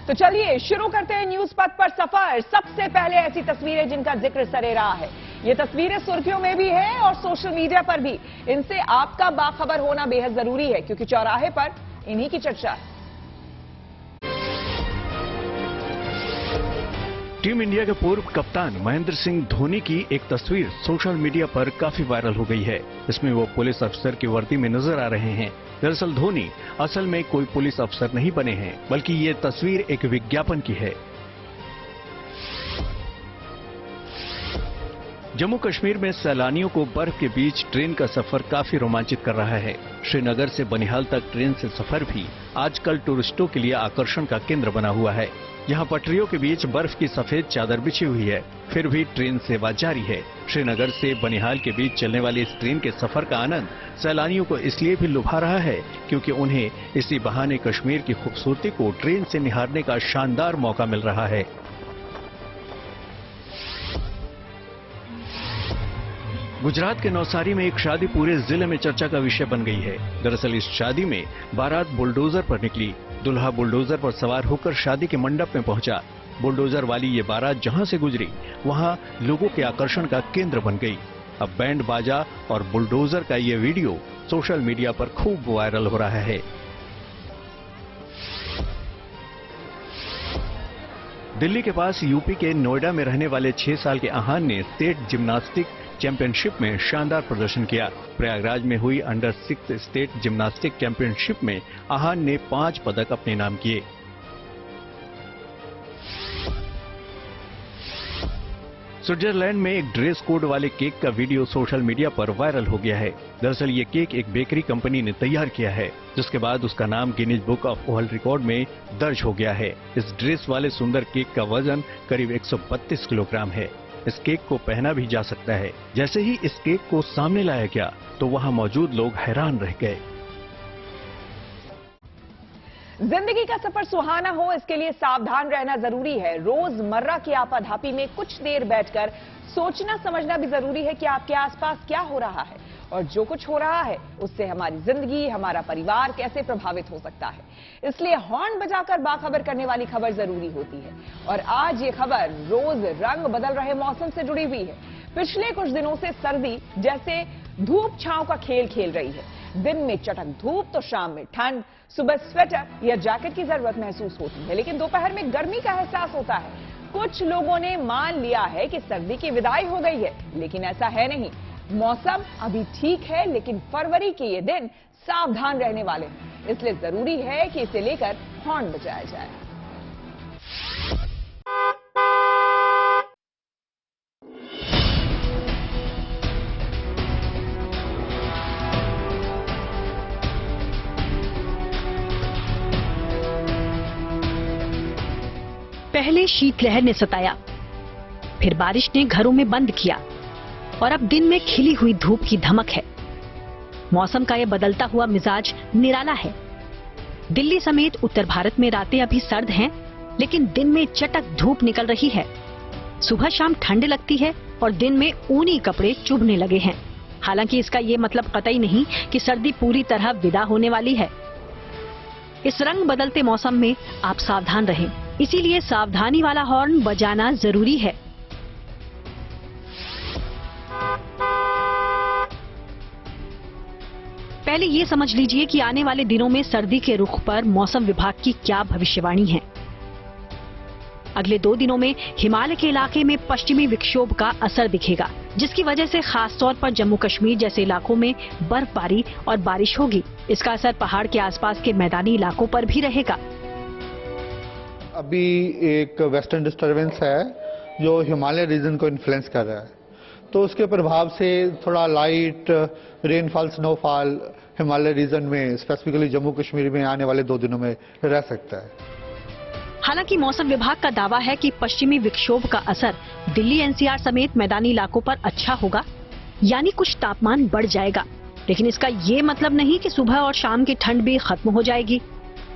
तो चलिए शुरू करते हैं न्यूज पथ पर सफर। सबसे पहले ऐसी तस्वीरें जिनका जिक्र सरे रहा है। ये तस्वीरें सुर्खियों में भी है और सोशल मीडिया पर भी। इनसे आपका बाखबर होना बेहद जरूरी है क्योंकि चौराहे पर इन्हीं की चर्चा है। टीम इंडिया के पूर्व कप्तान महेंद्र सिंह धोनी की एक तस्वीर सोशल मीडिया पर काफी वायरल हो गई है। इसमें वो पुलिस अफसर की वर्दी में नजर आ रहे हैं। दरअसल धोनी असल में कोई पुलिस अफसर नहीं बने हैं, बल्कि ये तस्वीर एक विज्ञापन की है। जम्मू कश्मीर में सैलानियों को बर्फ के बीच ट्रेन का सफर काफी रोमांचित कर रहा है। श्रीनगर से बनिहाल तक ट्रेन से सफर भी आजकल टूरिस्टों के लिए आकर्षण का केंद्र बना हुआ है। यहाँ पटरियों के बीच बर्फ की सफेद चादर बिछी हुई है, फिर भी ट्रेन सेवा जारी है। श्रीनगर से बनिहाल के बीच चलने वाली इस ट्रेन के सफर का आनंद सैलानियों को इसलिए भी लुभा रहा है क्योंकि उन्हें इसी बहाने कश्मीर की खूबसूरती को ट्रेन से निहारने का शानदार मौका मिल रहा है। गुजरात के नवसारी में एक शादी पूरे जिले में चर्चा का विषय बन गई है। दरअसल इस शादी में बारात बुलडोजर पर निकली। दूल्हा बुलडोजर पर सवार होकर शादी के मंडप में पहुंचा। बुलडोजर वाली ये बारात जहां से गुजरी वहां लोगों के आकर्षण का केंद्र बन गई। अब बैंड बाजा और बुलडोजर का ये वीडियो सोशल मीडिया पर खूब वायरल हो रहा है। दिल्ली के पास यूपी के नोएडा में रहने वाले 6 साल के आहान ने स्टेट जिम्नास्टिक चैंपियनशिप में शानदार प्रदर्शन किया। प्रयागराज में हुई अंडर 6 स्टेट जिम्नास्टिक चैंपियनशिप में आहान ने 5 पदक अपने नाम किए। स्विट्जरलैंड में एक ड्रेस कोड वाले केक का वीडियो सोशल मीडिया पर वायरल हो गया है। दरअसल ये केक एक बेकरी कंपनी ने तैयार किया है, जिसके बाद उसका नाम Guinness book of world record में दर्ज हो गया है। इस ड्रेस वाले सुंदर केक का वजन करीब 132 किलोग्राम है। इस केक को पहना भी जा सकता है। जैसे ही इस केक को सामने लाया गया तो वहां मौजूद लोग हैरान रह गए। जिंदगी का सफर सुहाना हो, इसके लिए सावधान रहना जरूरी है। रोजमर्रा की आपाधापी में कुछ देर बैठकर सोचना समझना भी जरूरी है कि आपके आसपास क्या हो रहा है और जो कुछ हो रहा है उससे हमारी जिंदगी, हमारा परिवार कैसे प्रभावित हो सकता है। इसलिए हॉर्न बजाकर बाखबर करने वाली खबर जरूरी होती है। और आज ये खबर रोज रंग बदल रहे मौसम से जुड़ी हुई है। पिछले कुछ दिनों से सर्दी जैसे धूप छांव का खेल खेल रही है। दिन में चटक धूप तो शाम में ठंड। सुबह स्वेटर या जैकेट की जरूरत महसूस होती है, लेकिन दोपहर में गर्मी का एहसास होता है। कुछ लोगों ने मान लिया है कि सर्दी की विदाई हो गई है, लेकिन ऐसा है नहीं। मौसम अभी ठीक है, लेकिन फरवरी के ये दिन सावधान रहने वाले हैं। इसलिए जरूरी है कि इसे लेकर हॉर्न बजाया जाए। पहले शीतलहर ने सताया, फिर बारिश ने घरों में बंद किया और अब दिन में खिली हुई धूप की धमक है। मौसम का यह बदलता हुआ मिजाज निराला है। दिल्ली समेत उत्तर भारत में रातें अभी सर्द हैं, लेकिन दिन में चटक धूप निकल रही है। सुबह शाम ठंड लगती है और दिन में ऊनी कपड़े चुभने लगे हैं। हालांकि इसका ये मतलब कतई नहीं कि सर्दी पूरी तरह विदा होने वाली है। इस रंग बदलते मौसम में आप सावधान रहें, इसीलिए सावधानी वाला हॉर्न बजाना जरूरी है। पहले ये समझ लीजिए कि आने वाले दिनों में सर्दी के रुख पर मौसम विभाग की क्या भविष्यवाणी है। अगले 2 दिनों में हिमालय के इलाके में पश्चिमी विक्षोभ का असर दिखेगा, जिसकी वजह से खास तौर पर जम्मू कश्मीर जैसे इलाकों में बर्फबारी और बारिश होगी। इसका असर पहाड़ के आसपास के मैदानी इलाकों पर भी रहेगा। अभी एक वेस्टर्न डिस्टर्बेंस है जो हिमालय रीजन को इन्फ्लुएंस कर रहा है, तो उसके प्रभाव से थोड़ा light rainfall, snowfall Himalaya region में, स्पेसिफिकली जम्मू कश्मीर में आने वाले 2 दिनों में रह सकता है। हालांकि मौसम विभाग का दावा है कि पश्चिमी विक्षोभ का असर दिल्ली एनसीआर समेत मैदानी इलाकों पर अच्छा होगा, यानी कुछ तापमान बढ़ जाएगा। लेकिन इसका ये मतलब नहीं कि सुबह और शाम की ठंड भी खत्म हो जाएगी।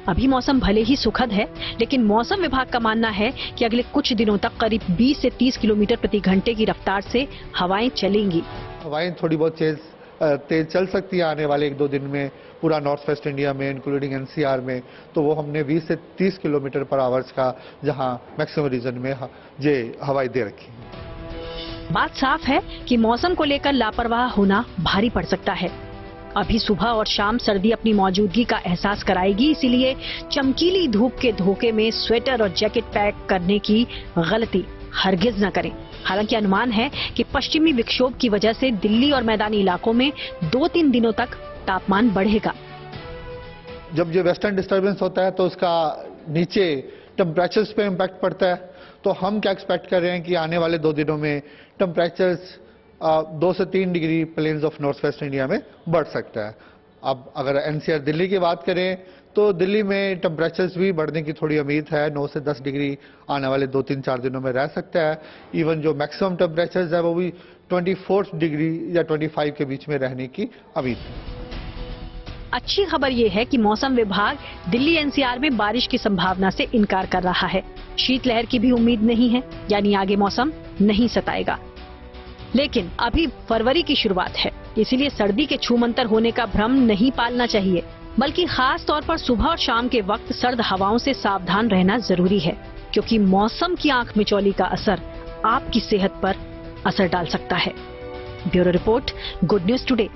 अभी मौसम भले ही सुखद है, लेकिन मौसम विभाग का मानना है कि अगले कुछ दिनों तक करीब 20 से 30 किलोमीटर प्रति घंटे की रफ्तार से हवाएं चलेंगी। हवाएं थोड़ी बहुत तेज तेज चल सकती है आने वाले 1-2 दिन में पूरा नॉर्थ वेस्ट इंडिया में इंक्लूडिंग एनसीआर में, तो वो हमने 20 से 30 किलोमीटर पर आवर्स का जहां मैक्सिमम रीजन में ये हवाई दे रखी है। बात साफ है कि मौसम को लेकर लापरवाह होना भारी पड़ सकता है। अभी सुबह और शाम सर्दी अपनी मौजूदगी का एहसास कराएगी, इसीलिए चमकीली धूप के धोखे में स्वेटर और जैकेट पैक करने की गलती हरगिज न करें। हालांकि अनुमान है कि पश्चिमी विक्षोभ की वजह से दिल्ली और मैदानी इलाकों में 2-3 दिनों तक तापमान बढ़ेगा। जब ये वेस्टर्न डिस्टर्बेंस होता है तो उसका नीचे टेम्परेचर्स पे इम्पैक्ट पड़ता है, तो हम क्या एक्सपेक्ट कर रहे हैं कि आने वाले 2 दिनों में टेम्परेचर्स 2 से 3 degree plains of north west India में बढ़ सकता है। अब अगर एनसीआर दिल्ली की बात करें तो दिल्ली में टेम्परेचर्स भी बढ़ने की थोड़ी उम्मीद है, 9 से 10 डिग्री आने वाले 2-3-4 दिनों में रह सकता है। इवन जो मैक्सिमम टेम्परेचर्स है वो भी 24 डिग्री या 25 के बीच में रहने की उम्मीद है। अच्छी खबर ये है कि मौसम विभाग दिल्ली एनसीआर में बारिश की संभावना से इनकार कर रहा है। शीतलहर की भी उम्मीद नहीं है, यानी आगे मौसम नहीं सताएगा। लेकिन अभी फरवरी की शुरुआत है, इसीलिए सर्दी के छूमंतर होने का भ्रम नहीं पालना चाहिए, बल्कि खास तौर पर सुबह और शाम के वक्त सर्द हवाओं से सावधान रहना जरूरी है, क्योंकि मौसम की आंख मिचौली का असर आपकी सेहत पर असर डाल सकता है। Bureau report, good news today.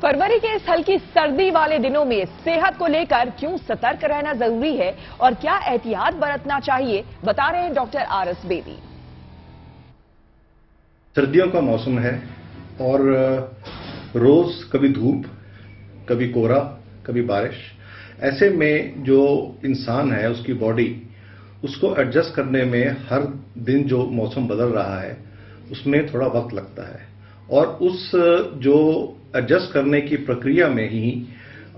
फरवरी के इस हल्की सर्दी वाले दिनों में सेहत को लेकर क्यों सतर्क रहना जरूरी है और क्या एहतियात बरतना चाहिए, बता रहे हैं डॉक्टर आरएस बेदी। सर्दियों का मौसम है और रोज कभी धूप, कभी कोहरा, कभी बारिश। ऐसे में जो इंसान है उसकी बॉडी उसको एडजस्ट करने में हर दिन जो मौसम बदल रहा है उसमें थोड़ा वक्त लगता है, और उस जो एडजस्ट करने की प्रक्रिया में ही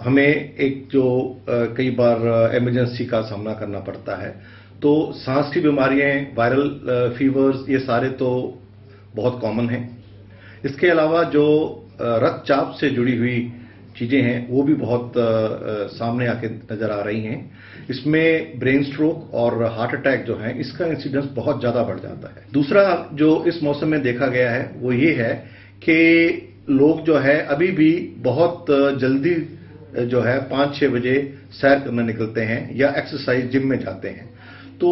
हमें एक जो कई बार इमरजेंसी का सामना करना पड़ता है। तो सांस की बीमारियां, वायरल फीवर्स, ये सारे तो बहुत कॉमन हैं। इसके अलावा जो रक्तचाप से जुड़ी हुई चीजें हैं वो भी बहुत सामने आके नजर आ रही हैं। इसमें ब्रेन स्ट्रोक और हार्ट अटैक जो है इसका इंसिडेंस बहुत ज्यादा बढ़ जाता है। दूसरा जो इस मौसम में देखा गया है वो ये है कि लोग जो है अभी भी बहुत जल्दी जो है 5-6 बजे सैर करने निकलते हैं या एक्सरसाइज जिम में जाते हैं। तो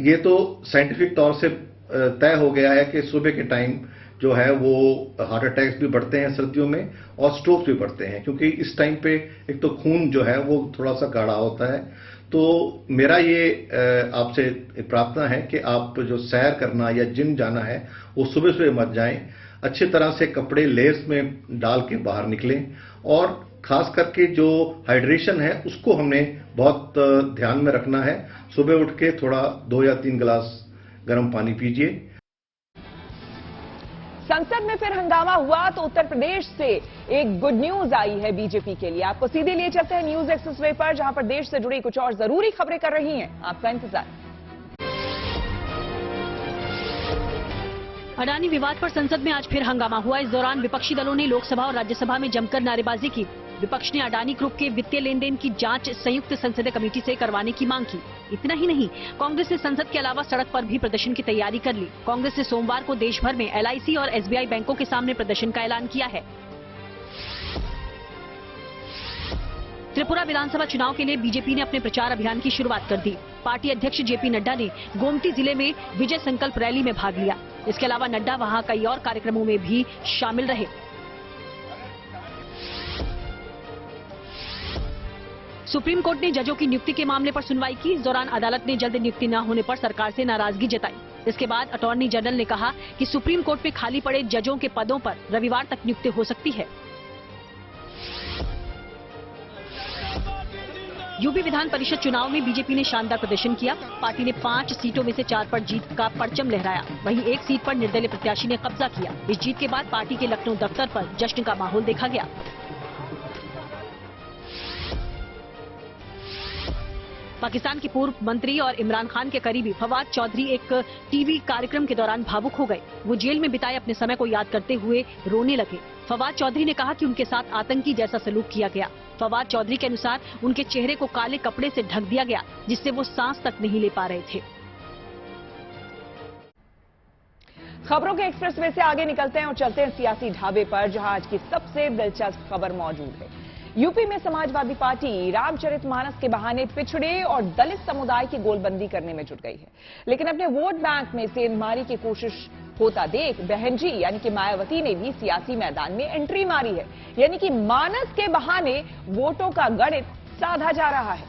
ये तो साइंटिफिक तौर से तय हो गया है कि सुबह के टाइम जो है वो हार्ट अटैक्स भी बढ़ते हैं सर्दियों में और स्ट्रोक्स भी बढ़ते हैं, क्योंकि इस टाइम पे एक तो खून जो है वो थोड़ा सा गाढ़ा होता है। तो मेरा ये आपसे प्रार्थना है कि आप जो सैर करना या जिम जाना है वो सुबह सुबह मत जाएं। अच्छी तरह से कपड़े लेयर्स में डाल के बाहर निकलें, और खास करके जो हाइड्रेशन है उसको हमें बहुत ध्यान में रखना है। सुबह उठ के थोड़ा 2 या 3 गिलास गर्म पानी पीजिए। संसद में फिर हंगामा हुआ तो उत्तर प्रदेश से एक गुड न्यूज आई है बीजेपी के लिए। आपको सीधे लिए चलते हैं न्यूज एक्सप्रेस पर, जहां पर देश से जुड़ी कुछ और जरूरी खबरें कर रही हैं आपका इंतजार। अडानी विवाद पर संसद में आज फिर हंगामा हुआ। इस दौरान विपक्षी दलों ने लोकसभा और राज्यसभा में जमकर नारेबाजी की। विपक्ष ने अडानी ग्रुप के वित्तीय लेन देन की जांच संयुक्त संसदीय कमेटी से करवाने की मांग की। इतना ही नहीं, कांग्रेस ने संसद के अलावा सड़क पर भी प्रदर्शन की तैयारी कर ली। कांग्रेस ने सोमवार को देश भर में LIC और SBI बैंकों के सामने प्रदर्शन का ऐलान किया है। त्रिपुरा विधानसभा चुनाव के लिए बीजेपी ने अपने प्रचार अभियान की शुरुआत कर दी। पार्टी अध्यक्ष JP नड्डा ने गोमती जिले में विजय संकल्प रैली में भाग लिया। इसके अलावा नड्डा वहां कई और कार्यक्रमों में भी शामिल रहे। सुप्रीम कोर्ट ने जजों की नियुक्ति के मामले पर सुनवाई की। इस दौरान अदालत ने जल्द नियुक्ति न होने पर सरकार से नाराजगी जताई। इसके बाद अटॉर्नी जनरल ने कहा कि सुप्रीम कोर्ट में खाली पड़े जजों के पदों पर रविवार तक नियुक्ति हो सकती है। यूपी विधान परिषद चुनाव में बीजेपी ने शानदार प्रदर्शन किया। पार्टी ने 5 सीटों में से 4 पर जीत का परचम लहराया। वहीं 1 सीट पर निर्दलीय प्रत्याशी ने कब्जा किया। इस जीत के बाद पार्टी के लखनऊ दफ्तर पर जश्न का माहौल देखा गया। पाकिस्तान के पूर्व मंत्री और इमरान खान के करीबी फवाद चौधरी एक टीवी कार्यक्रम के दौरान भावुक हो गए। वो जेल में बिताए अपने समय को याद करते हुए रोने लगे। फवाद चौधरी ने कहा कि उनके साथ आतंकी जैसा सलूक किया गया। फवाद चौधरी के अनुसार उनके चेहरे को काले कपड़े से ढक दिया गया, जिससे वो सांस तक नहीं ले पा रहे थे। खबरों के एक्सप्रेसवे से आगे निकलते हैं और चलते हैं सियासी ढाबे पर, जहां आज की सबसे दिलचस्प खबर मौजूद है। यूपी में समाजवादी पार्टी रामचरितमानस के बहाने पिछड़े और दलित समुदाय की गोलबंदी करने में जुट गई है, लेकिन अपने वोट बैंक में सेंधमारी की कोशिश होता देख बहन जी यानी कि मायावती ने भी सियासी मैदान में एंट्री मारी है। यानी कि मानस के बहाने वोटों का गणित साधा जा रहा है।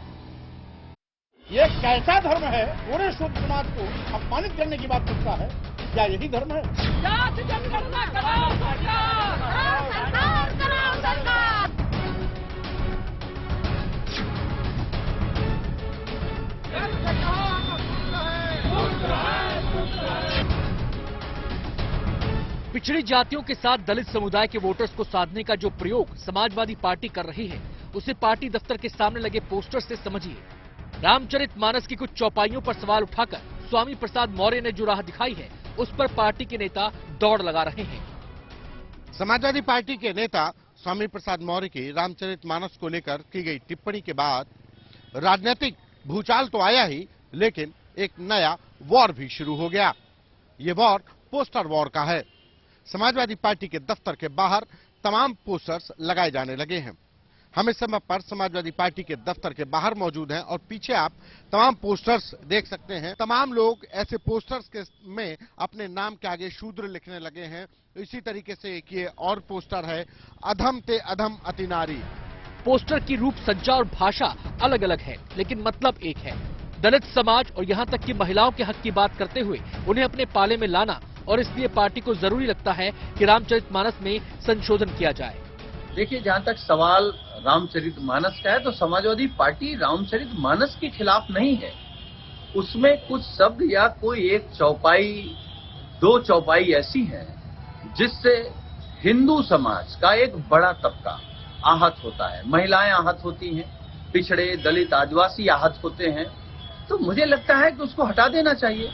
ये कैसा धर्म है? पूरे शुद्ध समाज को अपमानित करने की बात करता है। क्या यही धर्म है? जाति जनगणना कराओ सरकार, कराओ सरकार। पिछड़ी जातियों के साथ दलित समुदाय के वोटर्स को साधने का जो प्रयोग समाजवादी पार्टी कर रही है, उसे पार्टी दफ्तर के सामने लगे पोस्टर से समझिए। रामचरितमानस की कुछ चौपाइयों पर सवाल उठाकर स्वामी प्रसाद मौर्य ने जो राह दिखाई है, उस पर पार्टी के नेता दौड़ लगा रहे हैं। समाजवादी पार्टी के नेता स्वामी प्रसाद मौर्य की रामचरितमानस को लेकर की गई टिप्पणी के बाद राजनीतिक भूचाल तो आया ही, लेकिन एक नया वॉर भी शुरू हो गया। ये वॉर पोस्टर वॉर का है। समाजवादी पार्टी के दफ्तर के बाहर तमाम पोस्टर्स लगाए जाने लगे हैं। हम इस समय पर समाजवादी पार्टी के दफ्तर के बाहर मौजूद हैं और पीछे आप तमाम पोस्टर्स देख सकते हैं। तमाम लोग ऐसे पोस्टर्स के में अपने नाम के आगे शूद्र लिखने लगे हैं। इसी तरीके से एक ये और पोस्टर है, अधम ते अधम अति नारी। पोस्टर की रूप सज्जा और भाषा अलग अलग है, लेकिन मतलब एक है। दलित समाज और यहाँ तक कि महिलाओं के हक की बात करते हुए उन्हें अपने पाले में लाना, और इसलिए पार्टी को जरूरी लगता है कि रामचरितमानस में संशोधन किया जाए। देखिए, जहाँ तक सवाल रामचरितमानस का है, तो समाजवादी पार्टी रामचरितमानस के खिलाफ नहीं है। उसमें कुछ शब्द या कोई एक चौपाई, दो चौपाई ऐसी हैं जिससे हिंदू समाज का एक बड़ा तबका आहत होता है। महिलाएं आहत होती हैं, पिछड़े दलित आदिवासी आहत होते हैं। तो मुझे लगता है कि उसको हटा देना चाहिए।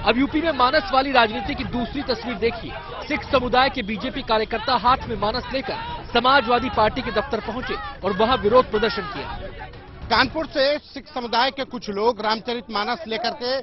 अब यूपी में मानस वाली राजनीति की दूसरी तस्वीर देखिए। सिख समुदाय के बीजेपी कार्यकर्ता हाथ में मानस लेकर समाजवादी पार्टी के दफ्तर पहुंचे और वहां विरोध प्रदर्शन किया। कानपुर से सिख समुदाय के कुछ लोग रामचरितमानस लेकर के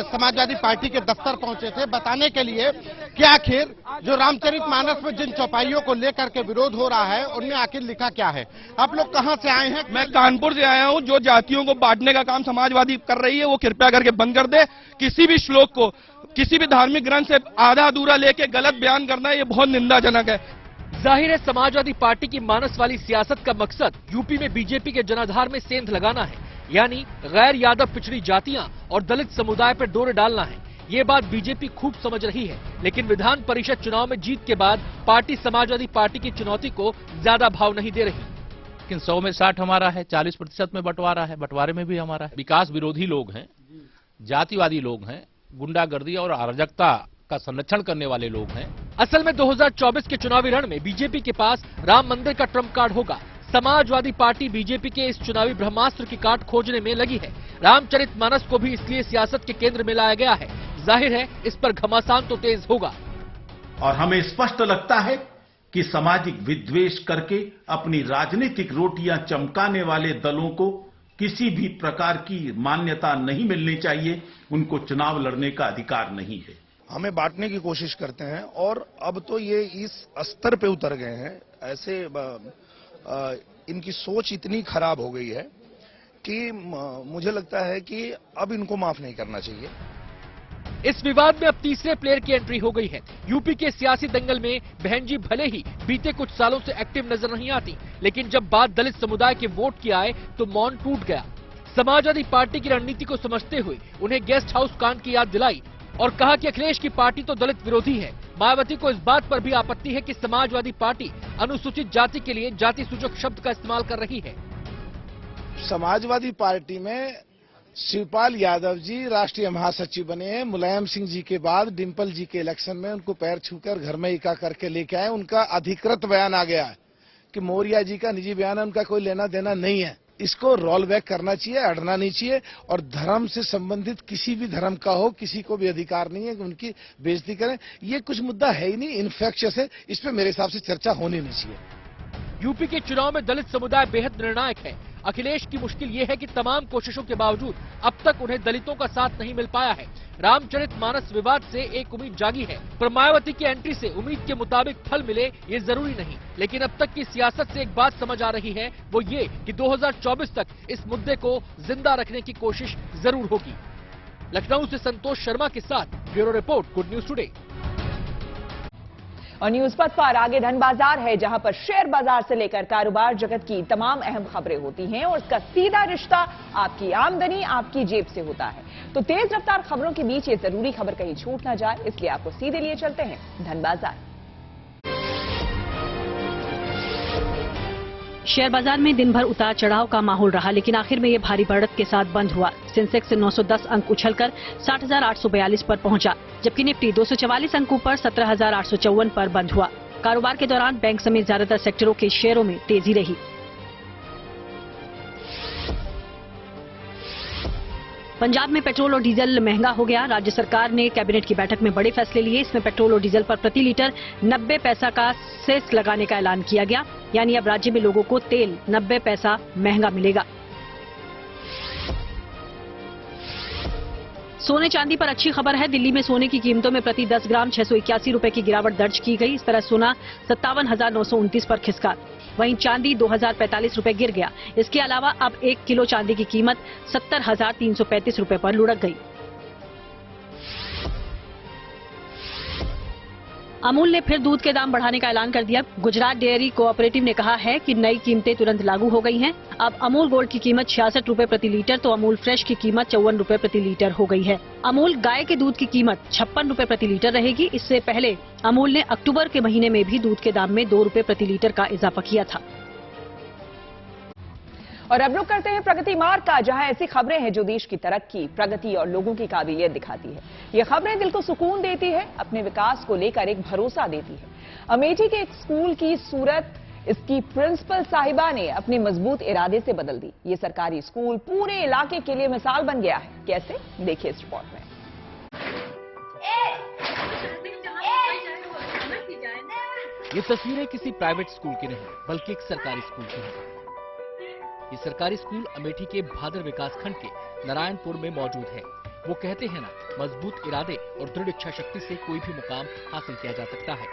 समाजवादी पार्टी के दफ्तर पहुंचे थे, बताने के लिए कि आखिर जो रामचरितमानस में जिन चौपाइयों को लेकर के विरोध हो रहा है, उनमें आखिर लिखा क्या है। आप लोग कहां से आए हैं? मैं कानपुर से आया हूं। जो जातियों को बांटने का काम समाजवादी कर रही है, वो कृपया करके बंद कर दे। किसी भी श्लोक को, किसी भी धार्मिक ग्रंथ से आधा अधूरा लेके गलत बयान करना, ये बहुत निंदाजनक है। जाहिर है समाजवादी पार्टी की मानस वाली सियासत का मकसद यूपी में बीजेपी के जनाधार में सेंध लगाना है, यानी गैर यादव पिछड़ी जातियां और दलित समुदाय पर डोरे डालना है। ये बात बीजेपी खूब समझ रही है, लेकिन विधान परिषद चुनाव में जीत के बाद पार्टी समाजवादी पार्टी की चुनौती को ज्यादा भाव नहीं दे रही। लेकिन 100 में 60 हमारा है, 40% में बंटवारा है, बंटवारे में भी हमारा है। विकास विरोधी लोग हैं, जातिवादी लोग हैं, गुंडागर्दी और अराजकता का संरक्षण करने वाले लोग हैं। असल में 2024 के चुनावी रण में बीजेपी के पास राम मंदिर का ट्रम्प कार्ड होगा। समाजवादी पार्टी बीजेपी के इस चुनावी ब्रह्मास्त्र की काट खोजने में लगी है। रामचरितमानस को भी इसलिए सियासत के केंद्र में लाया गया है। जाहिर है इस पर घमासान तो तेज होगा। और हमें स्पष्ट लगता है कि सामाजिक विद्वेष करके अपनी राजनीतिक रोटियां चमकाने वाले दलों को किसी भी प्रकार की मान्यता नहीं मिलनी चाहिए। उनको चुनाव लड़ने का अधिकार नहीं है। हमें बांटने की कोशिश करते हैं और अब तो ये इस स्तर पे उतर गए हैं, ऐसे इनकी सोच इतनी खराब हो गई है कि मुझे लगता है कि अब इनको माफ नहीं करना चाहिए। इस विवाद में अब तीसरे प्लेयर की एंट्री हो गई है। यूपी के सियासी दंगल में बहन जी भले ही बीते कुछ सालों से एक्टिव नजर नहीं आती, लेकिन जब बात दलित समुदाय के वोट की आए तो मौन टूट गया। समाजवादी पार्टी की रणनीति को समझते हुए उन्हें गेस्ट हाउस कांड की याद दिलाई और कहा कि अखिलेश की पार्टी तो दलित विरोधी है। मायावती को इस बात पर भी आपत्ति है कि समाजवादी पार्टी अनुसूचित जाति के लिए जाति सूचक शब्द का इस्तेमाल कर रही है। समाजवादी पार्टी में शिवपाल यादव जी राष्ट्रीय महासचिव बने हैं। मुलायम सिंह जी के बाद डिंपल जी के इलेक्शन में उनको पैर छूकर घर में इका करके लेके आए। उनका अधिकृत बयान आ गया है कि मौर्य जी का निजी बयान है, उनका कोई लेना देना नहीं है। इसको रोल बैक करना चाहिए, अड़ना नहीं चाहिए। और धर्म से संबंधित किसी भी धर्म का हो, किसी को भी अधिकार नहीं है कि उनकी बेइज्जती करें। ये कुछ मुद्दा है ही नहीं, इन्फेक्शियस है। इस पे मेरे हिसाब से चर्चा होनी नहीं चाहिए। यूपी के चुनाव में दलित समुदाय बेहद निर्णायक है। अखिलेश की मुश्किल ये है कि तमाम कोशिशों के बावजूद अब तक उन्हें दलितों का साथ नहीं मिल पाया है। रामचरितमानस विवाद से एक उम्मीद जागी है, पर मायावती की एंट्री से उम्मीद के मुताबिक फल मिले ये जरूरी नहीं। लेकिन अब तक की सियासत से एक बात समझ आ रही है, वो ये कि 2024 तक इस मुद्दे को जिंदा रखने की कोशिश जरूर होगी। लखनऊ से संतोष शर्मा के साथ bureau report, good news today. और न्यूज पथ पर आगे धन बाजार है, जहां पर शेयर बाजार से लेकर कारोबार जगत की तमाम अहम खबरें होती हैं और इसका सीधा रिश्ता आपकी आमदनी, आपकी जेब से होता है। तो तेज रफ्तार खबरों के बीच ये जरूरी खबर कहीं छूट ना जाए, इसलिए आपको सीधे लिए चलते हैं धन बाजार। शेयर बाजार में दिन भर उतार चढ़ाव का माहौल रहा, लेकिन आखिर में ये भारी बढ़त के साथ बंद हुआ। सेंसेक्स 910 अंक उछलकर 60,842 पर पहुंचा, जबकि निफ्टी 244 अंकों पर 17,854 पर बंद हुआ। कारोबार के दौरान बैंक समेत ज्यादातर सेक्टरों के शेयरों में तेजी रही। पंजाब में पेट्रोल और डीजल महंगा हो गया। राज्य सरकार ने कैबिनेट की बैठक में बड़े फैसले लिए। इसमें पेट्रोल और डीजल पर प्रति लीटर 90 पैसा का सेस लगाने का ऐलान किया गया, यानी अब राज्य में लोगों को तेल 90 पैसा महंगा मिलेगा। सोने चांदी पर अच्छी खबर है। दिल्ली में सोने की कीमतों में प्रति 10 ग्राम 681 रुपए की गिरावट दर्ज की गई। इस तरह सोना 57,929 पर खिसका। वहीं चांदी 2,045 रुपए गिर गया। इसके अलावा अब 1 किलो चांदी की कीमत 70,335 रुपए पर लुढ़क गई। अमूल ने फिर दूध के दाम बढ़ाने का ऐलान कर दिया। गुजरात डेयरी कोऑपरेटिव ने कहा है कि नई कीमतें तुरंत लागू हो गई हैं। अब अमूल गोल्ड की कीमत 66 रुपए प्रति लीटर तो अमूल फ्रेश की कीमत 54 रुपए प्रति लीटर हो गई है। अमूल गाय के दूध की कीमत 56 रुपए प्रति लीटर रहेगी। इससे पहले अमूल ने अक्टूबर के महीने में भी दूध के दाम में 2 रुपए प्रति लीटर का इजाफा किया था। और अब रुक करते हैं प्रगति मार्ग का, जहां ऐसी खबरें हैं जो देश की तरक्की, प्रगति और लोगों की काबिलियत दिखाती है। ये खबरें दिल को सुकून देती है, अपने विकास को लेकर एक भरोसा देती है। अमेठी के एक स्कूल की सूरत इसकी प्रिंसिपल साहिबा ने अपने मजबूत इरादे से बदल दी। ये सरकारी स्कूल पूरे इलाके के लिए मिसाल बन गया है। कैसे, देखिए इस रिपोर्ट में। ये तस्वीरें किसी प्राइवेट स्कूल की नहीं, बल्कि एक सरकारी स्कूल की हैं। ये सरकारी स्कूल अमेठी के भादर विकास खंड के नारायणपुर में मौजूद है। वो कहते हैं ना, मजबूत इरादे और दृढ़ इच्छा शक्ति से कोई भी मुकाम हासिल किया जा सकता है।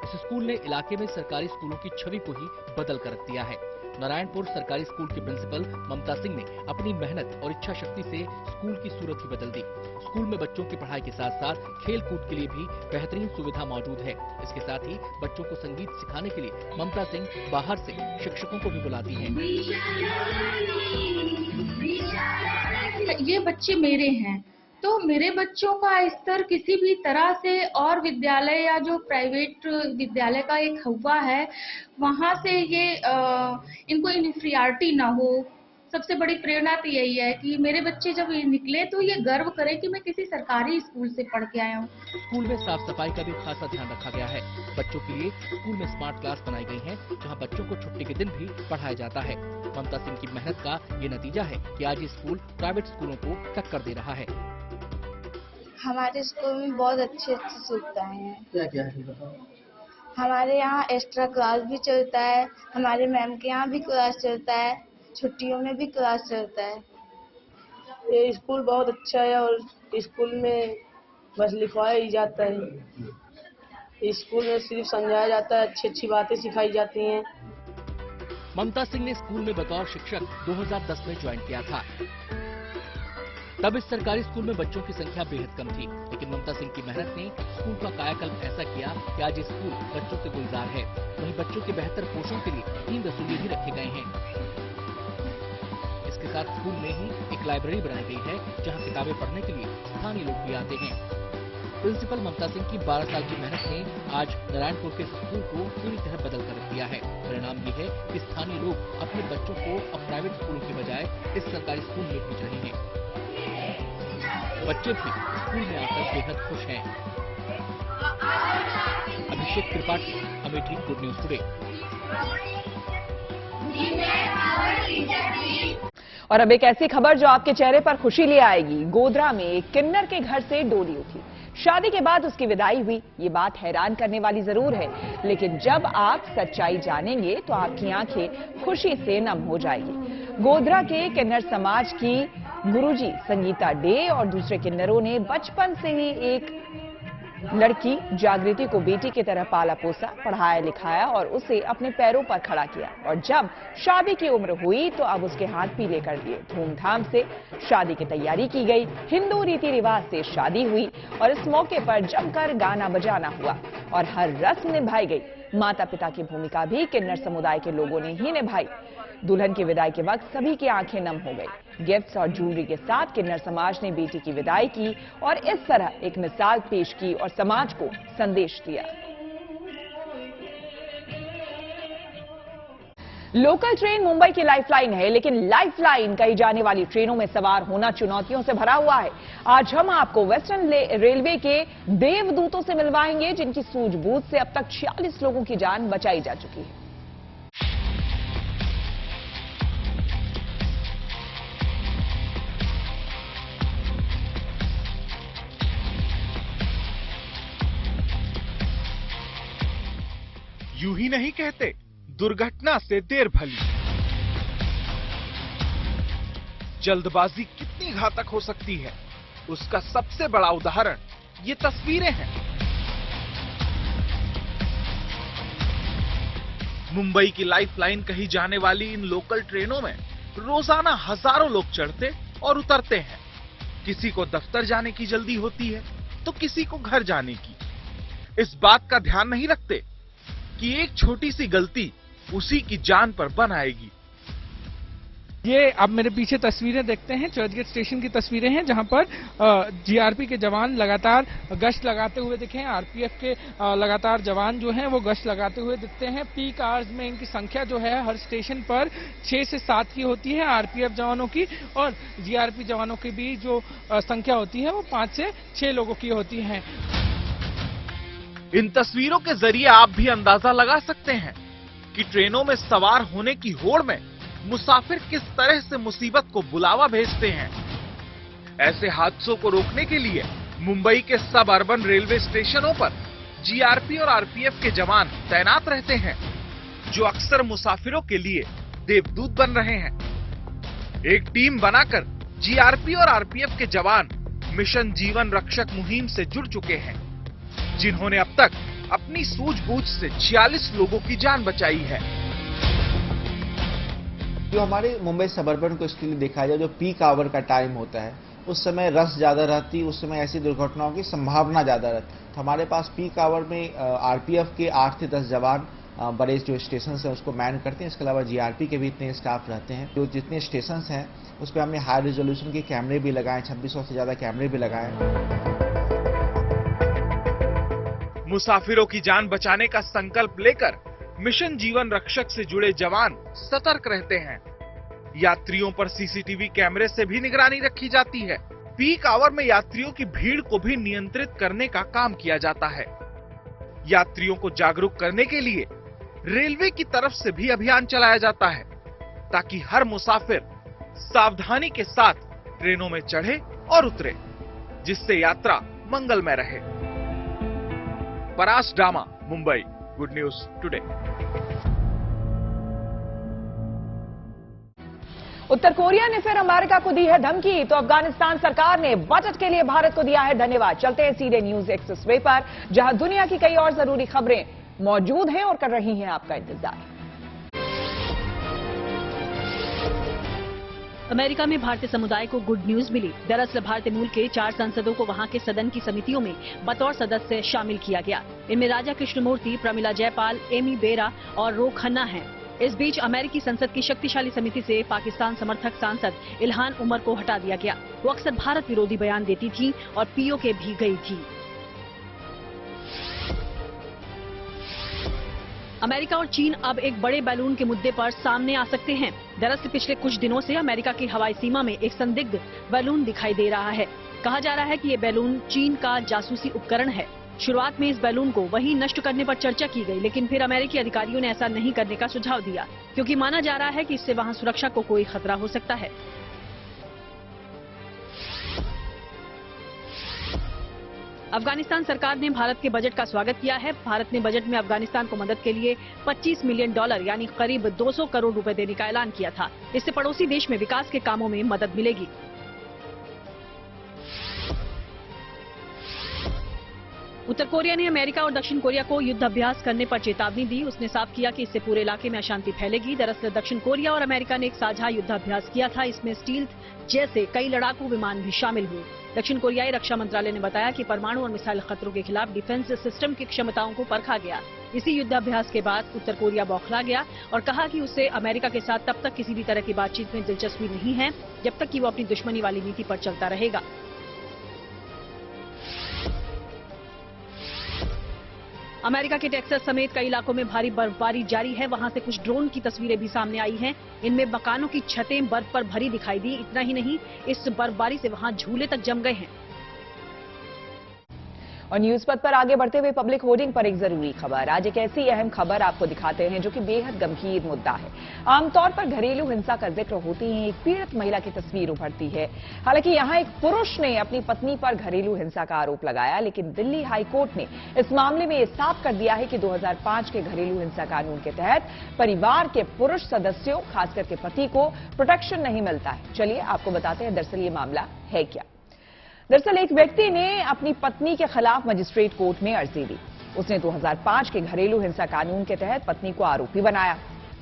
इस स्कूल ने इलाके में सरकारी स्कूलों की छवि को ही बदल कर रख दिया है। नारायणपुर सरकारी स्कूल की प्रिंसिपल ममता सिंह ने अपनी मेहनत और इच्छा शक्ति से स्कूल की सूरत ही बदल दी। स्कूल में बच्चों की पढ़ाई के साथ साथ खेल कूद के लिए भी बेहतरीन सुविधा मौजूद है। इसके साथ ही बच्चों को संगीत सिखाने के लिए ममता सिंह बाहर से शिक्षकों को भी बुलाती हैं। ये बच्चे मेरे हैं, तो मेरे बच्चों का स्तर किसी भी तरह से और विद्यालय या जो प्राइवेट विद्यालय का एक हवा है वहाँ से ये इनको इन्फीरियरिटी ना हो। सबसे बड़ी प्रेरणा तो यही है कि मेरे बच्चे जब ये निकले तो ये गर्व करें कि मैं किसी सरकारी स्कूल से पढ़ के आया हूँ। स्कूल में साफ सफाई का भी खासा ध्यान रखा गया है। बच्चों के लिए स्कूल में स्मार्ट क्लास बनाई गई हैं, जहां बच्चों को छुट्टी के दिन भी पढ़ाया जाता है। ममता सिंह की मेहनत का ये नतीजा है कि आज ये स्कूल प्राइवेट स्कूलों को टक्कर दे रहा है। हमारे स्कूल में बहुत अच्छी सुविधाएं हैं। क्या क्या है बताओ? हमारे यहाँ एक्स्ट्रा क्लास भी चलता है, हमारे मैम के यहाँ भी क्लास चलता है, छुट्टियों में भी क्लास चलता है। ये स्कूल बहुत अच्छा है और स्कूल में बस लिखवाया ही जाता है। स्कूल में सिर्फ समझाया जाता है, अच्छी अच्छी बातें सिखाई जाती हैं। ममता सिंह ने स्कूल में बतौर शिक्षक 2010 में ज्वाइन किया था। तब इस सरकारी स्कूल में बच्चों की संख्या बेहद कम थी, लेकिन ममता सिंह की मेहनत ने स्कूल का कायाकल्प ऐसा किया कि आज ये स्कूल बच्चों से गुलजार है। वहीं बच्चों के बेहतर पोषण के लिए 3 रसोई भी रखे गए हैं। इसके साथ स्कूल में ही एक लाइब्रेरी बनाई गई है, जहां किताबें पढ़ने के लिए स्थानीय लोग भी आते हैं। प्रिंसिपल ममता सिंह की 12 साल की मेहनत ने आज नारायणपुर के स्कूल को पूरी तरह बदल कर रख दिया है। परिणाम ये है कि स्थानीय लोग अपने बच्चों को अब प्राइवेट स्कूलों के बजाय इस सरकारी स्कूल में भेज रहे हैं। बच्चे भी स्कूल में आकर बेहद खुश हैं। Abhishek Tripathi, Amethi, good news today. और अब एक ऐसी खबर जो आपके चेहरे पर खुशी ले आएगी। गोधरा में एक किन्नर के घर से डोली उठी। शादी के बाद उसकी विदाई हुई। ये बात हैरान करने वाली जरूर है, लेकिन जब आप सच्चाई जानेंगे तो आपकी आंखें खुशी से नम हो जाएगी। गोधरा के किन्नर समाज की गुरुजी संगीता डे और दूसरे किन्नरों ने बचपन से ही एक लड़की जागृति को बेटी की तरह पाला पोसा, पढ़ाया लिखाया और उसे अपने पैरों पर खड़ा किया। और जब शादी की उम्र हुई तो अब उसके हाथ पीले कर दिए। धूमधाम से शादी की तैयारी की गई, हिंदू रीति रिवाज से शादी हुई और इस मौके पर जमकर गाना बजाना हुआ और हर रस्म निभाई गई। माता पिता की भूमिका भी किन्नर समुदाय के लोगों ने ही निभाई। दुल्हन की विदाई के वक्त सभी की आंखें नम हो गई। गिफ्ट्स और ज्वेलरी के साथ किन्नर समाज ने बेटी की विदाई की और इस तरह एक मिसाल पेश की और समाज को संदेश दिया। लोकल ट्रेन मुंबई की लाइफलाइन है, लेकिन लाइफलाइन कही जाने वाली ट्रेनों में सवार होना चुनौतियों से भरा हुआ है। आज हम आपको वेस्टर्न रेलवे के देवदूतों से मिलवाएंगे, जिनकी सूझबूझ से अब तक 46 लोगों की जान बचाई जा चुकी है। यूं ही नहीं कहते, दुर्घटना से देर भली। जल्दबाजी कितनी घातक हो सकती है, उसका सबसे बड़ा उदाहरण ये तस्वीरें हैं। मुंबई की लाइफलाइन कही जाने वाली इन लोकल ट्रेनों में रोजाना हजारों लोग चढ़ते और उतरते हैं। किसी को दफ्तर जाने की जल्दी होती है तो किसी को घर जाने की। इस बात का ध्यान नहीं रखते कि एक छोटी सी गलती उसी की जान पर बन आएगी। ये आप मेरे पीछे तस्वीरें देखते हैं, चर्चगेट स्टेशन की तस्वीरें हैं, जहां पर जीआरपी के जवान लगातार गश्त लगाते हुए दिखे हैं। आरपीएफ के लगातार जवान जो हैं वो गश्त लगाते हुए दिखते हैं। पीक आवर्स में इनकी संख्या जो है हर स्टेशन पर 6 से 7 की होती है आरपीएफ जवानों की, और जीआरपी जवानों की भी जो संख्या होती है वो 5 से 6 लोगों की होती है। इन तस्वीरों के जरिए आप भी अंदाजा लगा सकते हैं कि ट्रेनों में सवार होने की होड़ में मुसाफिर किस तरह से मुसीबत को बुलावा भेजते हैं। ऐसे हादसों को रोकने के लिए मुंबई के सब अर्बन रेलवे स्टेशनों पर जीआरपी और आरपीएफ के जवान तैनात रहते हैं, जो अक्सर मुसाफिरों के लिए देवदूत बन रहे हैं। एक टीम बनाकर जीआरपी और आरपीएफ के जवान मिशन जीवन रक्षक मुहिम से जुड़ चुके हैं, जिन्होंने अब तक अपनी सूझबूझ से 46 लोगों की जान बचाई है। जो हमारे मुंबई सबअर्बन को इसके लिए देखा जाए, जो पीक आवर का टाइम होता है उस समय रश ज्यादा रहती, उस समय ऐसी दुर्घटनाओं की संभावना ज्यादा रहती। तो हमारे पास पीक आवर में आरपीएफ के 8 से 10 जवान बड़े जो स्टेशन हैं उसको मैन करते हैं। इसके अलावा जीआरपी के भी इतने स्टाफ रहते हैं। जो जितने स्टेशन हैं उस पर हमने हाई रेजोल्यूशन के कैमरे भी लगाए, 2600 से ज्यादा कैमरे भी लगाए। मुसाफिरों की जान बचाने का संकल्प लेकर मिशन जीवन रक्षक से जुड़े जवान सतर्क रहते हैं। यात्रियों पर सीसीटीवी कैमरे से भी निगरानी रखी जाती है। पीक आवर में यात्रियों की भीड़ को भी नियंत्रित करने का काम किया जाता है। यात्रियों को जागरूक करने के लिए रेलवे की तरफ से भी अभियान चलाया जाता है, ताकि हर मुसाफिर सावधानी के साथ ट्रेनों में चढ़े और उतरे, जिससे यात्रा मंगलमय रहे। परास डामा, मुंबई, गुड न्यूज टुडे। उत्तर कोरिया ने फिर अमेरिका को दी है धमकी, तो अफगानिस्तान सरकार ने बजट के लिए भारत को दिया है धन्यवाद। चलते हैं सीधे न्यूज एक्सप्रेसवे पर, जहां दुनिया की कई और जरूरी खबरें मौजूद हैं और कर रही हैं आपका इंतजार। अमेरिका में भारतीय समुदाय को गुड न्यूज मिली। दरअसल भारतीय मूल के 4 सांसदों को वहां के सदन की समितियों में बतौर सदस्य शामिल किया गया। इनमें राजा कृष्णमूर्ति, प्रमिला जयपाल, एमी बेरा और रो खन्ना हैं। इस बीच अमेरिकी संसद की शक्तिशाली समिति से पाकिस्तान समर्थक सांसद इल्हान उमर को हटा दिया गया। वो अक्सर भारत विरोधी बयान देती थी और पीओके भी गई थी। अमेरिका और चीन अब एक बड़े बैलून के मुद्दे पर सामने आ सकते हैं। दरअसल पिछले कुछ दिनों से अमेरिका की हवाई सीमा में एक संदिग्ध बैलून दिखाई दे रहा है। कहा जा रहा है कि ये बैलून चीन का जासूसी उपकरण है। शुरुआत में इस बैलून को वहीं नष्ट करने पर चर्चा की गई, लेकिन फिर अमेरिकी अधिकारियों ने ऐसा नहीं करने का सुझाव दिया, क्योंकि माना जा रहा है कि इससे वहां सुरक्षा को कोई खतरा हो सकता है। अफगानिस्तान सरकार ने भारत के बजट का स्वागत किया है। भारत ने बजट में अफगानिस्तान को मदद के लिए $25 मिलियन यानी करीब 200 करोड़ रुपए देने का ऐलान किया था। इससे पड़ोसी देश में विकास के कामों में मदद मिलेगी। उत्तर कोरिया ने अमेरिका और दक्षिण कोरिया को युद्ध अभ्यास करने पर चेतावनी दी। उसने साफ किया कि इससे पूरे इलाके में अशांति फैलेगी। दरअसल दक्षिण कोरिया और अमेरिका ने एक साझा युद्धाभ्यास किया था। इसमें स्टील्थ जैसे कई लड़ाकू विमान भी शामिल हुए। दक्षिण कोरियाई रक्षा मंत्रालय ने बताया कि परमाणु और मिसाइल खतरों के खिलाफ डिफेंस सिस्टम की क्षमताओं को परखा गया। इसी युद्धाभ्यास के बाद उत्तर कोरिया बौखला गया और कहा कि उसे अमेरिका के साथ तब तक किसी भी तरह की बातचीत में दिलचस्पी नहीं है जब तक कि वो अपनी दुश्मनी वाली नीति पर चलता रहेगा। अमेरिका के टेक्सास समेत कई इलाकों में भारी बर्फबारी जारी है। वहां से कुछ ड्रोन की तस्वीरें भी सामने आई हैं। इनमें मकानों की छतें बर्फ पर भरी दिखाई दी। इतना ही नहीं, इस बर्फबारी से वहां झूले तक जम गए हैं। और न्यूज पथ पर आगे बढ़ते हुए पब्लिक होर्डिंग पर एक जरूरी खबर। आज एक ऐसी अहम खबर आपको दिखाते हैं जो कि बेहद गंभीर मुद्दा है। आमतौर पर घरेलू हिंसा का जिक्र होते ही एक पीड़ित महिला की तस्वीर उभरती है। हालांकि यहां एक पुरुष ने अपनी पत्नी पर घरेलू हिंसा का आरोप लगाया, लेकिन दिल्ली हाईकोर्ट ने इस मामले में यह साफ कर दिया है कि 2005 के घरेलू हिंसा कानून के तहत परिवार के पुरुष सदस्यों, खासकर के पति को प्रोटेक्शन नहीं मिलता है। चलिए आपको बताते हैं दरअसल ये मामला है क्या। दरअसल एक व्यक्ति ने अपनी पत्नी के खिलाफ मजिस्ट्रेट कोर्ट में अर्जी दी। उसने 2005 के घरेलू हिंसा कानून के तहत पत्नी को आरोपी बनाया।